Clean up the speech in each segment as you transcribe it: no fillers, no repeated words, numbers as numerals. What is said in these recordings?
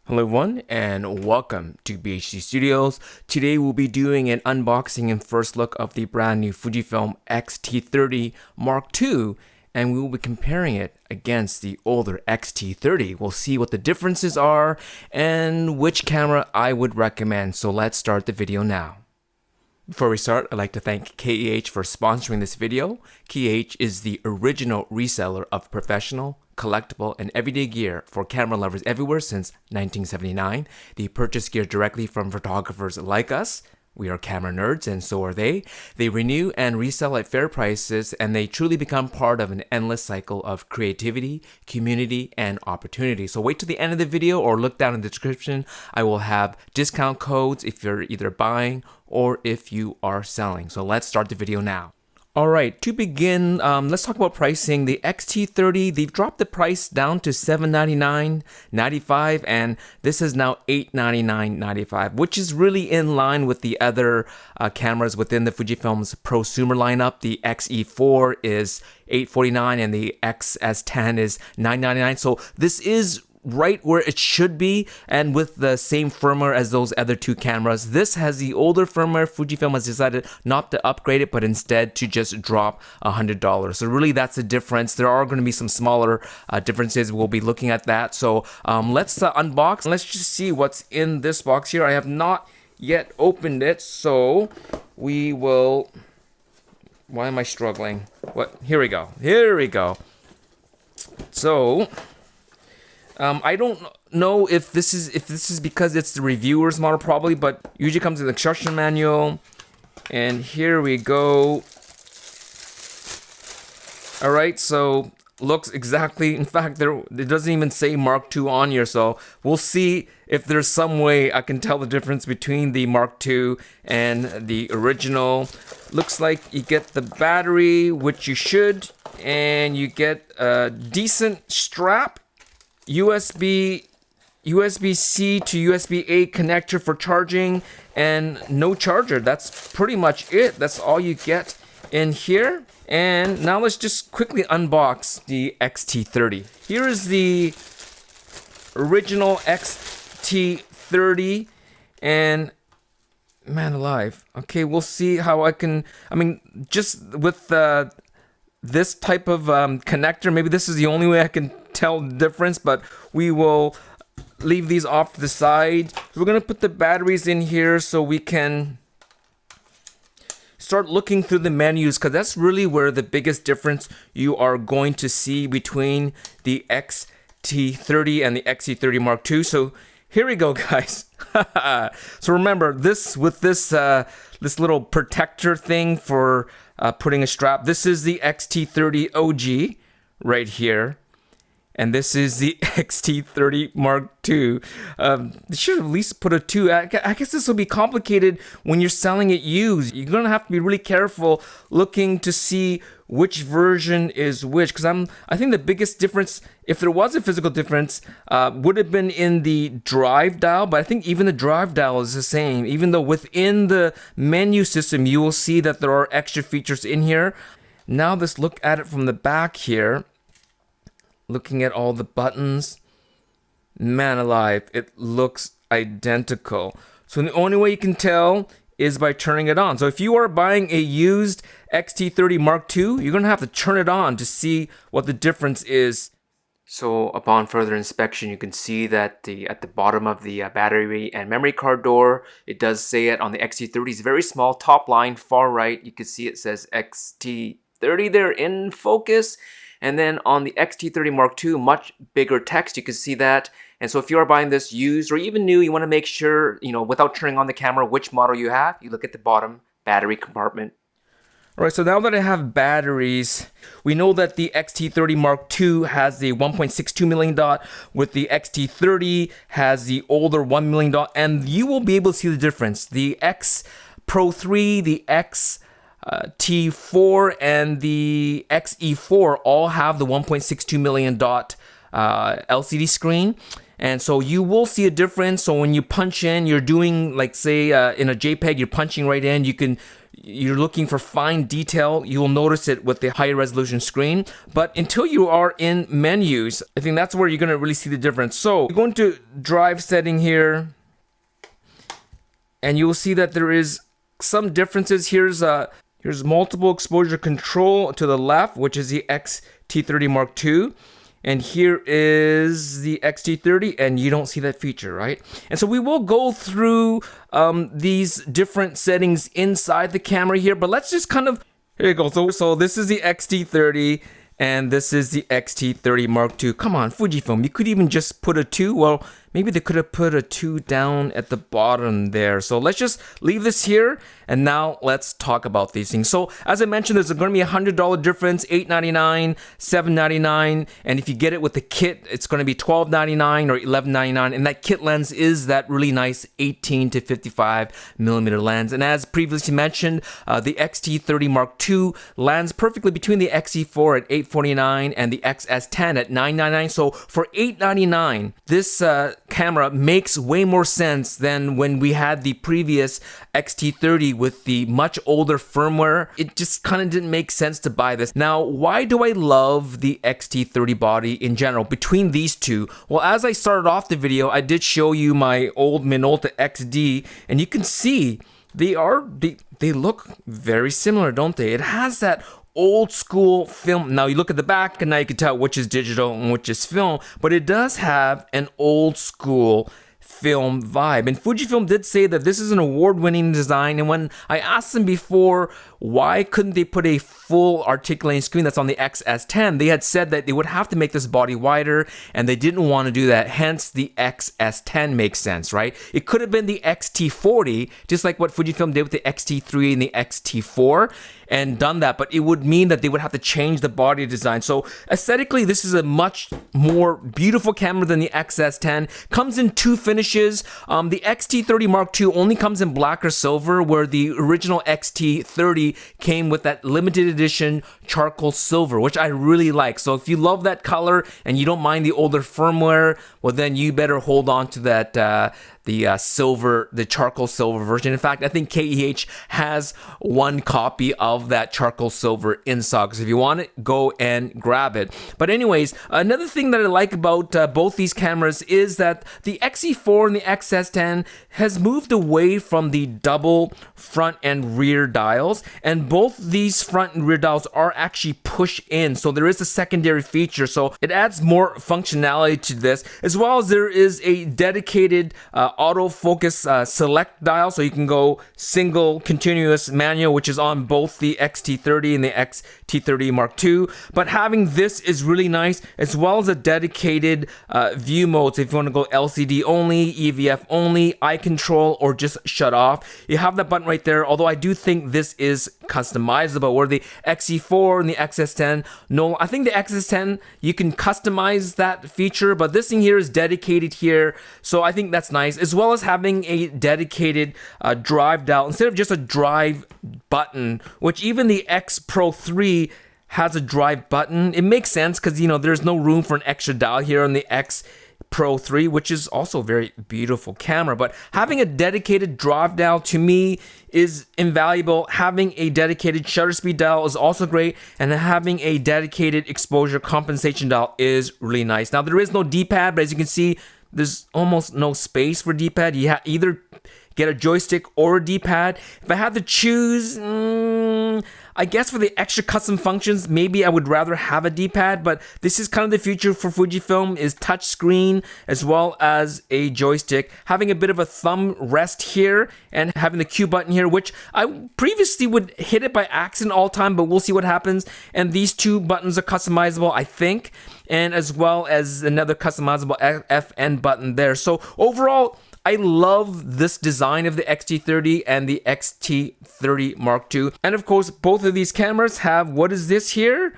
Hello everyone and welcome to BHD Studios. Today we'll be doing an unboxing and first look of the brand new Fujifilm X-T30 Mark II, and we will be comparing it against the older X-T30. We'll see what the differences are and which camera I would recommend. So let's start the video now. Before we start, I'd like to thank KEH for sponsoring this video. KEH is the original reseller of professional, collectible, and everyday gear for camera lovers everywhere since 1979. They purchase gear directly from photographers like us. We are camera nerds, and so are they. They renew and resell at fair prices, and they truly become part of an endless cycle of creativity, community, and opportunity. So wait till the end of the video or look down in the description. I will have discount codes if you're either buying or if you are selling. So let's start the video now. All right, to begin, let's talk about pricing. The X-T30, they've dropped the price down to $799.95, and this is now $899.95, which is really in line with the other cameras within the Fujifilm's prosumer lineup. The X-E4 is $849, and the XS10 is $999. So this is right where it should be, and with the same firmware as those other two cameras. This has the older firmware. Fujifilm has decided not to upgrade it, but instead to just drop $100. So really that's the difference. There are going to be some smaller differences. We'll be looking at that. So let's unbox. Let's just see what's in this box here. I have not yet opened it, so we will... Why am I struggling? What? Here we go. Here we go. So... I don't know if this is because it's the reviewer's model, probably, but usually comes with the instruction manual. And here we go. All right, so looks exactly. In fact, it doesn't even say Mark II on here, so we'll see if there's some way I can tell the difference between the Mark II and the original. Looks like you get the battery, which you should, and you get a decent strap. USB-C to USB-A connector for charging, and no charger. That's pretty much it. That's all you get in here. And now let's just quickly unbox the X-T30. Here is the original X-T30, and man alive. Okay, we'll see how I can, just with this type of connector, maybe this is the only way I can tell the difference, but we will leave these off to the side. We're going to put the batteries in here so we can start looking through the menus, because that's really where the biggest difference you are going to see between the X-T30 and the X-T30 Mark II. So here we go, guys. So remember, this little protector thing for putting a strap. This is the X-T30 OG right here. And this is the X-T30 Mark II. They should at least put a 2. I guess this will be complicated when you're selling it used. You're going to have to be really careful looking to see which version is which. Because I think the biggest difference, if there was a physical difference, would have been in the drive dial. But I think even the drive dial is the same. Even though within the menu system, you will see that there are extra features in here. Now let's look at it from the back here. Looking at all the buttons, man alive, it looks identical. So the only way you can tell is by turning it on. So if you are buying a used X-T30 Mark II, you're gonna have to turn it on to see what the difference is. So upon further inspection, you can see that at the bottom of the battery and memory card door, it does say it on the X-T30. It's very small, top line, far right. You can see it says X-T30 there in focus. And then on the X-T30 Mark II, much bigger text, you can see that. And so if you are buying this used or even new, you want to make sure, without turning on the camera, which model you have. You look at the bottom battery compartment. All right, so now that I have batteries, we know that the X-T30 Mark II has the 1.62 million dot, with the X-T30 has the older 1 million dot, and you will be able to see the difference. The X Pro 3, the X T4 and the X-E4 all have the 1.62 million dot LCD screen, and so you will see a difference. So when you punch in, you're doing, like, say in a JPEG, you're punching right in, you can you're looking for fine detail, you'll notice it with the higher resolution screen. But until you are in menus, I think that's where you're going to really see the difference. So you're going to drive setting here, and you'll see that there is some differences. Here's multiple exposure control to the left, which is the X-T30 Mark II. And here is the X-T30, and you don't see that feature, right? And so we will go through these different settings inside the camera here, but let's just kind of, here you go. So this is the X-T30, and this is the X-T30 Mark II. Come on, Fujifilm, you could even just put a 2. Well, maybe they could have put a 2 down at the bottom there. So let's just leave this here, and now let's talk about these things. So as I mentioned, there's going to be $100 difference, $899, $799, and if you get it with the kit, it's going to be $1299 or $1199, and that kit lens is that really nice 18 to 55 millimeter lens. And as previously mentioned, the X-T30 Mark II lands perfectly between the X-E4 at $849 and the XS10 at $999. So for $899, this camera makes way more sense than when we had the previous X-T30 with the much older firmware. It just kind of didn't make sense to buy this. Now, why do I love the X-T30 body in general between these two? Well, as I started off the video, I did show you my old Minolta XD, and you can see they look very similar, don't they? It has that old school film. Now you look at the back and now you can tell which is digital and which is film, but it does have an old school film vibe. And Fujifilm did say that this is an award-winning design, and when I asked them before why couldn't they put a full articulating screen that's on the XS10, they had said that they would have to make this body wider, and they didn't want to do that, hence the XS10 makes sense, right? It could have been the X-T40, just like what Fujifilm did with the X-T3 and the X-T4, and done that, but it would mean that they would have to change the body design. So aesthetically, this is a much more beautiful camera than the XS10. Comes in 2 finishes. The X-T30 Mark II only comes in black or silver, where the original X-T30 came with that limited edition charcoal silver, which I really like. So if you love that color and you don't mind the older firmware, well then you better hold on to that the charcoal silver version. In fact, I think KEH has one copy of that charcoal silver in stock. So if you want it, go and grab it. But anyways, another thing that I like about both these cameras is that the X-E4 and the XS10 has moved away from the double front and rear dials, and both these front and rear dials are actually push in. So there is a secondary feature. So it adds more functionality to this, as well as there is a dedicated autofocus select dial, so you can go single, continuous, manual, which is on both the X-T30 and the X-T30 Mark II. But having this is really nice, as well as a dedicated view mode. So if you want to go LCD only, EVF only, eye control, or just shut off, you have that button right there. Although I do think this is customizable, where the X-E4 and the XS10, no, I think the XS10 you can customize that feature, but this thing here is dedicated here, so I think that's nice, as well as having a dedicated drive dial instead of just a drive button, which even the X Pro 3 has a drive button. It makes sense because, you know, there's no room for an extra dial here on the X Pro 3, which is also a very beautiful camera. But having a dedicated drive dial to me is invaluable. Having a dedicated shutter speed dial is also great, and having a dedicated exposure compensation dial is really nice. Now there is no D-pad, but as you can see, there's almost no space for D-pad. You either get a joystick or a D-pad. If I had to choose, I guess for the extra custom functions, maybe I would rather have a D-pad, but this is kind of the future for Fujifilm, is touch screen as well as a joystick. Having a bit of a thumb rest here and having the Q button here, which I previously would hit it by accident all the time, but we'll see what happens. And these 2 buttons are customizable, I think, and as well as another customizable FN button there. So overall, I love this design of the X-T30 and the X-T30 Mark II. And of course, both of these cameras have, what is this here?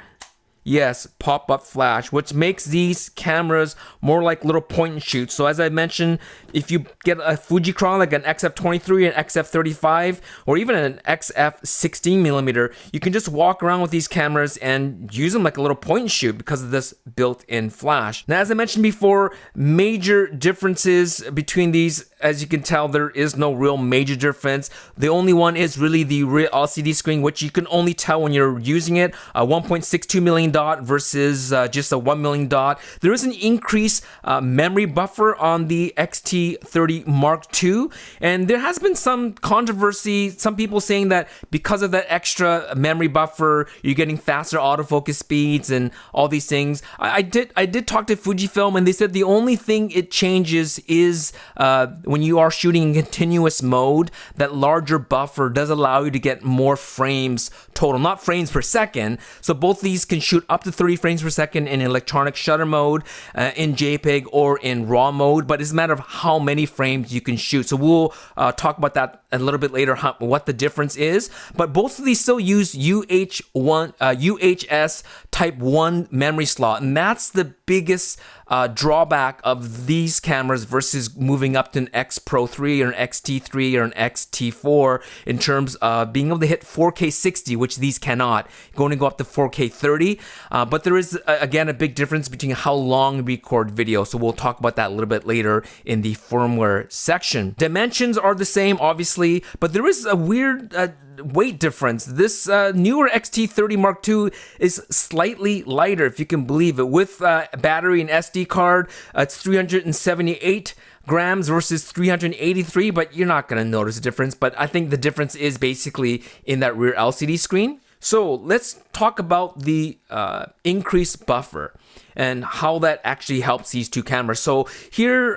Yes, pop-up flash, which makes these cameras more like little point and shoot. So as I mentioned, if you get a Fujicron like an XF23, an XF35, or even an XF16mm, you can just walk around with these cameras and use them like a little point and shoot because of this built-in flash. Now, as I mentioned before, major differences between these, as you can tell, there is no real major difference. The only one is really the rear LCD screen, which you can only tell when you're using it. 1.62 million dot versus just a 1 million dot. There is an increased memory buffer on the X-T30 Mark II, and there has been some controversy, some people saying that because of that extra memory buffer, you're getting faster autofocus speeds and all these things. I did talk to Fujifilm, and they said the only thing it changes is when you are shooting in continuous mode, that larger buffer does allow you to get more frames total, not frames per second. So both these can shoot up to 30 frames per second in electronic shutter mode, in JPEG, or in RAW mode, but it's a matter of how many frames you can shoot. So we'll talk about that a little bit later, what the difference is. But both of these still use UHS Type 1 memory slot, and that's the biggest drawback of these cameras versus moving up to an X Pro 3 or an X-T3 or an X-T4 in terms of being able to hit 4K 60, which these cannot. Going to go up to 4K 30, but there is again a big difference between how long we record video. So we'll talk about that a little bit later in the firmware section. Dimensions are the same, obviously, but there is a weird weight difference. This newer X-T30 Mark II is slightly lighter, if you can believe it. With battery and SD card, it's 378 grams versus 383, but you're not going to notice a difference. But I think the difference is basically in that rear LCD screen. So let's talk about the increased buffer and how that actually helps these two cameras. So here,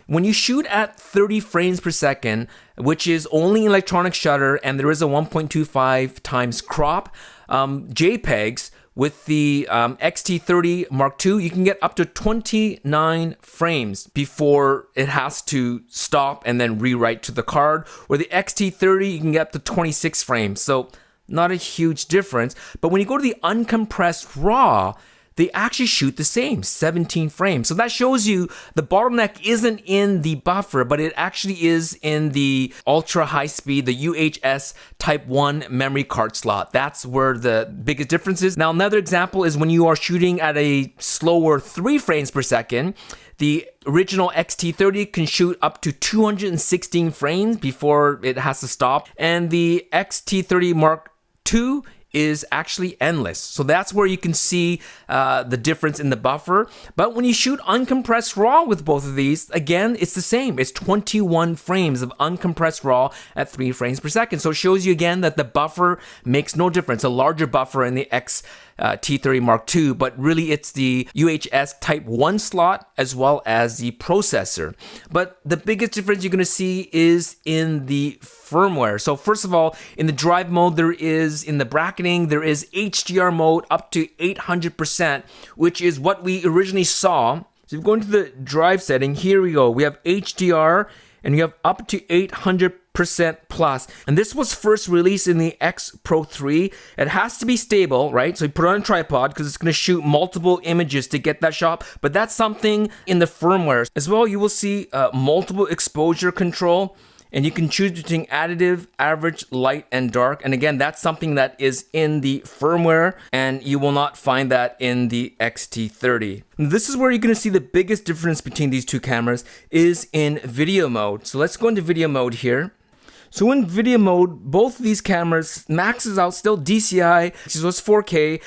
when you shoot at 30 frames per second, which is only electronic shutter, and there is a 1.25 times crop, JPEGs, with the X-T30 Mark II, you can get up to 29 frames before it has to stop and then rewrite to the card. Where the X-T30, you can get up to 26 frames. So not a huge difference. But when you go to the uncompressed RAW, they actually shoot the same, 17 frames. So that shows you the bottleneck isn't in the buffer, but it actually is in the ultra high speed, the UHS Type 1 memory card slot. That's where the biggest difference is. Now, another example is when you are shooting at a slower 3 frames per second, the original X-T30 can shoot up to 216 frames before it has to stop. And the X-T30 Mark II is actually endless. So that's where you can see the difference in the buffer. But when you shoot uncompressed RAW with both of these, again, it's the same. It's 21 frames of uncompressed RAW at 3 frames per second. So it shows you again that the buffer makes no difference. A larger buffer in the X-T30 Mark II, but really it's the UHS Type 1 slot as well as the processor. But the biggest difference you're going to see is in the firmware. So first of all, in the drive mode, there is, in the bracketing, there is HDR mode up to 800%, which is what we originally saw. So if you go into the drive setting, here we go. We have HDR and you have up to 800% plus. And this was first released in the X Pro 3. It has to be stable, right? So you put it on a tripod because it's going to shoot multiple images to get that shot. But that's something in the firmware. As well, you will see multiple exposure control. And you can choose between additive, average, light, and dark. And again, that's something that is in the firmware, and you will not find that in the X-T30. This is where you're going to see the biggest difference between these two cameras is in video mode. So let's go into video mode here. So in video mode, both of these cameras maxes out still DCI, which is 4K,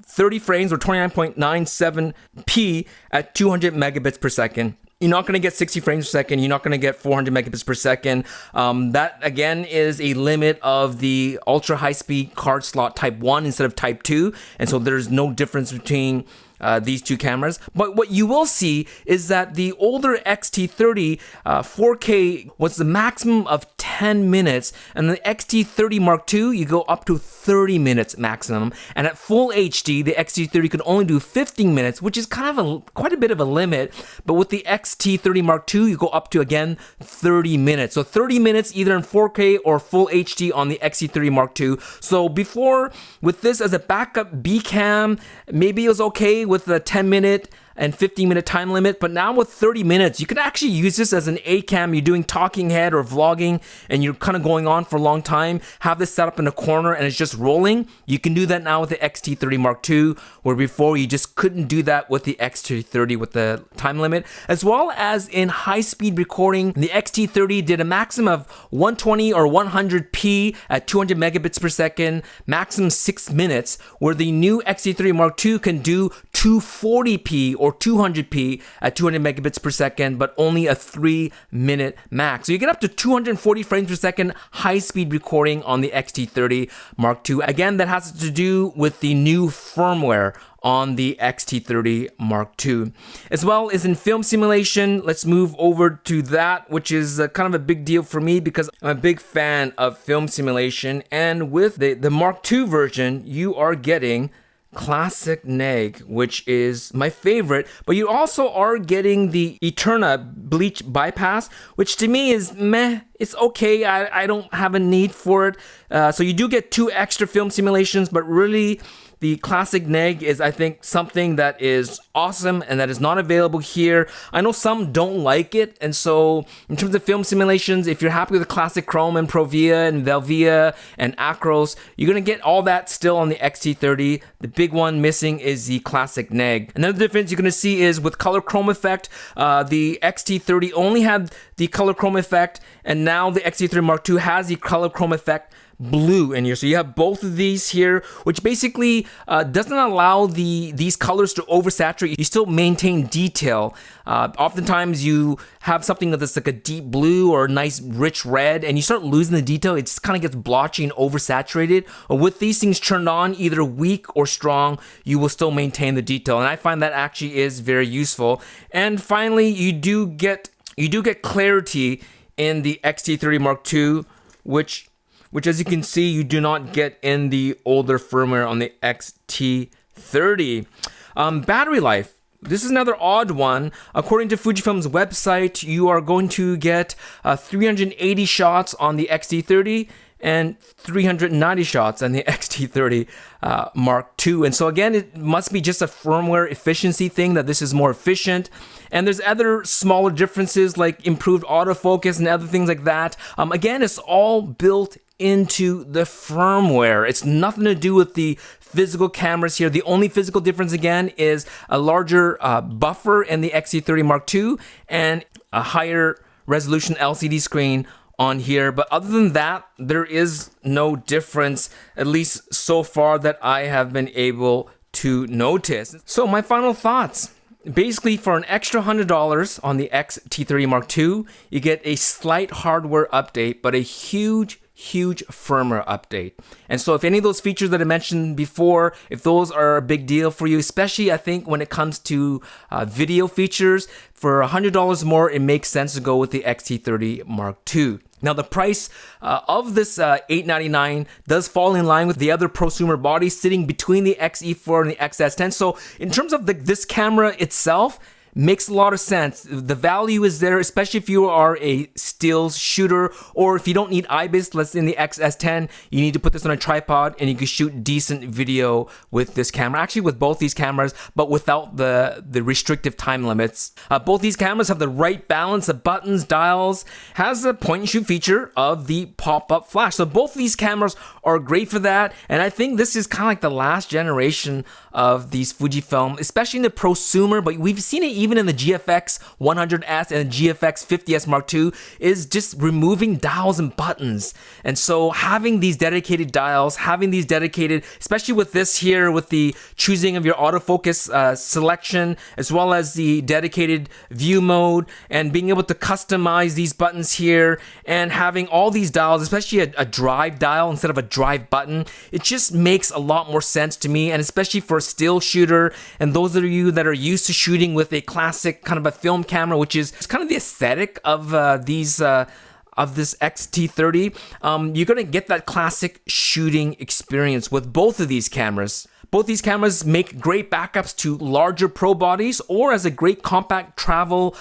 30 frames or 29.97p at 200 megabits per second. You're not going to get 60 frames per second. You're not going to get 400 megabits per second. That, again, is a limit of the ultra high-speed card slot Type 1 instead of Type 2. And so there's no difference between these two cameras. But what you will see is that the older X-T30 4K was the maximum of 10 minutes, and the X-T30 Mark II, you go up to 30 minutes maximum. And at full HD, the X-T30 could only do 15 minutes, which is kind of quite a bit of a limit. But with the X-T30 Mark II, you go up to, again, 30 minutes. So 30 minutes either in 4K or full HD on the X-T30 Mark II. So before, with this as a backup B cam, maybe it was okay with the 10-minute and 15-minute time limit, but now with 30 minutes, you can actually use this as an A cam. You're doing talking head or vlogging, and you're kind of going on for a long time. Have this set up in a corner, and it's just rolling. You can do that now with the X-T30 Mark II, where before you just couldn't do that with the X-T30 with the time limit. As well as in high-speed recording, the X-T30 did a maximum of 120 or 100p at 200 megabits per second, maximum 6 minutes, where the new X-T30 Mark II can do 240p or 200p at 200 megabits per second, but only a 3-minute max. So you get up to 240 frames per second high-speed recording on the X-T30 Mark II. Again, that has to do with the new firmware on the X-T30 Mark II. As well as in film simulation, let's move over to that, which is kind of a big deal for me because I'm a big fan of film simulation. And with the Mark II version, you are getting Classic neg, which is my favorite, but you also are getting the Eterna bleach bypass, which to me is meh. It's okay. I don't have a need for it. So you do get 2 extra film simulations, but really the Classic neg is, I think, something that is awesome and that is not available here. I know some don't like it, and so in terms of film simulations, if you're happy with the Classic Chrome and Provia and Velvia and Acros, you're going to get all that still on the X-T30. The big one missing is the Classic neg. Another difference you're going to see is with color chrome effect, the X-T30 only had the color chrome effect, and now the X-T30 Mark II has the color chrome effect blue in here. So you have both of these here, which basically doesn't allow these colors to oversaturate. You still maintain detail. Oftentimes you have something that's like a deep blue or a nice rich red, and you start losing the detail. It just kind of gets blotchy and oversaturated. With these things turned on, either weak or strong, you will still maintain the detail. And I find that actually is very useful. And finally, you do get clarity in the X-T30 Mark II, which as you can see, you do not get in the older firmware on the X-T30. Battery life. This is another odd one. According to Fujifilm's website, you are going to get 380 shots on the X-T30 and 390 shots on the X-T30 Mark II. And so again, it must be just a firmware efficiency thing, that this is more efficient. And there's other smaller differences like improved autofocus and other things like that. Again, it's all built into the firmware. It's nothing to do with the physical cameras here. The only physical difference again is a larger buffer in the X-T30 Mark II and a higher resolution LCD screen on here. But other than that, there is no difference, at least so far that I have been able to notice. So my final thoughts. Basically, for an extra $100 on the X-T30 Mark II, you get a slight hardware update, but a huge firmware update. And so if any of those features that I mentioned before, if those are a big deal for you, especially I think when it comes to video features, for $100 more, it makes sense to go with the X-T30 Mark II. Now the price of this $899 does fall in line with the other prosumer bodies sitting between the XE4 and the XS10. So in terms of this camera itself, makes a lot of sense. The value is there, especially if you are a stills shooter, or if you don't need IBIS, let's say in the XS10, you need to put this on a tripod and you can shoot decent video with this camera. Actually, with both these cameras, but without the restrictive time limits. Both these cameras have the right balance of buttons, dials, has the point and shoot feature of the pop-up flash. So both these cameras are great for that. And I think this is kind of like the last generation of these Fujifilm, especially in the prosumer, but we've seen it even in the GFX 100S and the GFX 50S Mark II, is just removing dials and buttons. And so having these dedicated dials, having these dedicated, especially with this here, with the choosing of your autofocus selection, as well as the dedicated view mode, and being able to customize these buttons here, and having all these dials, especially a drive dial instead of a drive button, it just makes a lot more sense to me. And especially for a still shooter, and those of you that are used to shooting with a classic kind of a film camera, which is kind of the aesthetic of this X-T30, you're gonna get that classic shooting experience with both of these cameras. Both these cameras make great backups to larger pro bodies, or as a great compact travel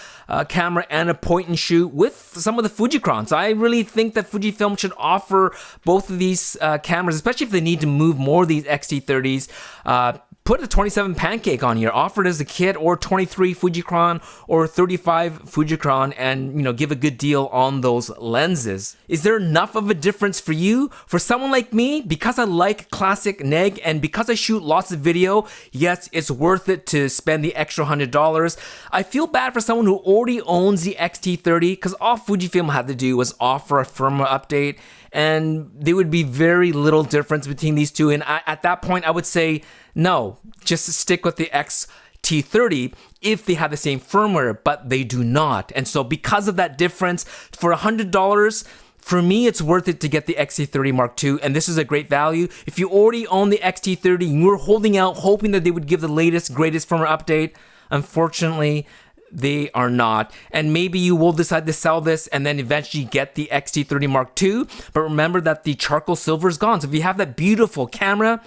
camera and a point and shoot with some of the Fujicrons. I really think that Fujifilm should offer both of these cameras, especially if they need to move more of these X-T30s. Put a 27 pancake on here, offer it as a kit, or 23 Fujicron or 35 Fujicron, and give a good deal on those lenses. Is there enough of a difference for you? For someone like me, because I like classic neg and because I shoot lots of video, yes, it's worth it to spend the extra $100. I feel bad for someone who already owns the X-T30, because all Fujifilm had to do was offer a firmware update, and there would be very little difference between these two. And at that point, I would say, no, just stick with the X-T30 if they have the same firmware, but they do not. And so because of that difference, for $100, for me, it's worth it to get the X-T30 Mark II, and this is a great value. If you already own the X-T30 and you were holding out, hoping that they would give the latest, greatest firmware update, unfortunately, they are not. And maybe you will decide to sell this and then eventually get the X-T30 Mark II, but remember that the charcoal silver is gone. So if you have that beautiful camera,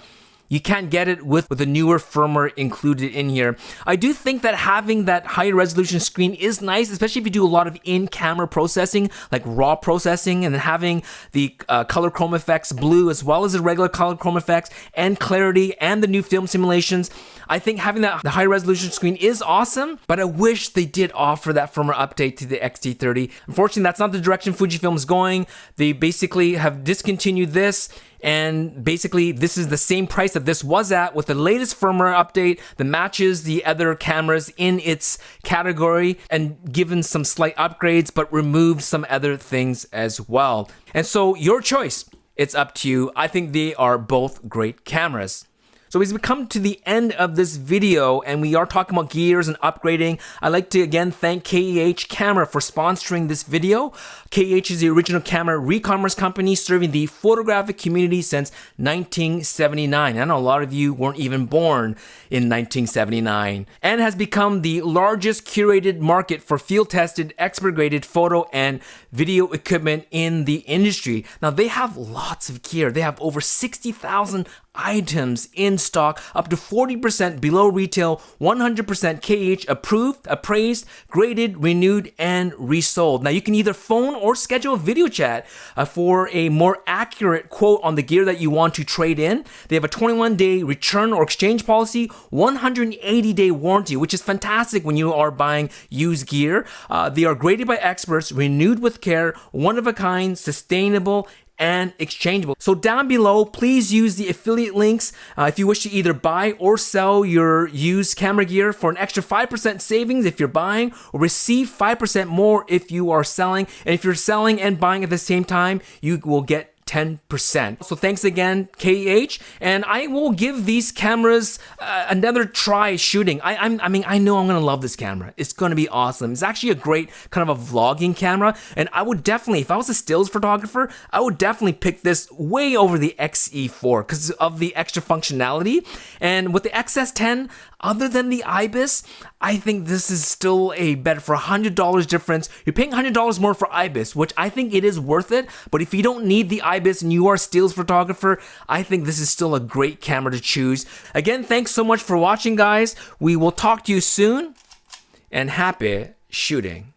you can't get it with the newer firmware included in here. I do think that having that higher resolution screen is nice, especially if you do a lot of in-camera processing, like raw processing, and then having the color chrome effects blue as well as the regular color chrome effects and clarity and the new film simulations. I think having the high resolution screen is awesome, but I wish they did offer that firmware update to the X-T30. Unfortunately, that's not the direction Fujifilm is going. They basically have discontinued this, and basically this is the same price that this was at with the latest firmware update that matches the other cameras in its category, and given some slight upgrades but removed some other things as well. And so your choice, it's up to you. I think they are both great cameras. So as we come to the end of this video and we are talking about gears and upgrading, I'd like to again thank KEH Camera for sponsoring this video. KEH is the original camera re-commerce company serving the photographic community since 1979. I know a lot of you weren't even born in 1979, and has become the largest curated market for field-tested, expert-graded photo and video equipment in the industry. Now they have lots of gear. They have over 60,000 items in stock, up to 40% below retail, 100% KEH approved, appraised, graded, renewed, and resold. Now you can either phone or schedule a video chat for a more accurate quote on the gear that you want to trade in. They have a 21-day return or exchange policy, 180-day warranty, which is fantastic when you are buying used gear. They are graded by experts, renewed with care, one of a kind, sustainable, and exchangeable. So down below, please use the affiliate links if you wish to either buy or sell your used camera gear for an extra 5% savings if you're buying, or receive 5% more if you are selling. And if you're selling and buying at the same time, you will get 10%. So thanks again, KEH, and I will give these cameras another try shooting. I mean, I know I'm gonna love this camera. It's gonna be awesome. It's actually a great kind of a vlogging camera, and I would definitely, if I was a stills photographer, I would definitely pick this way over the XE4 because of the extra functionality. And with the XS10, other than the IBIS, I think this is still a better, for $100 difference. You're paying $100 more for IBIS, which I think it is worth it. But if you don't need the IBIS and you are a stills photographer, I think this is still a great camera to choose. Again, thanks so much for watching, guys. We will talk to you soon, and happy shooting.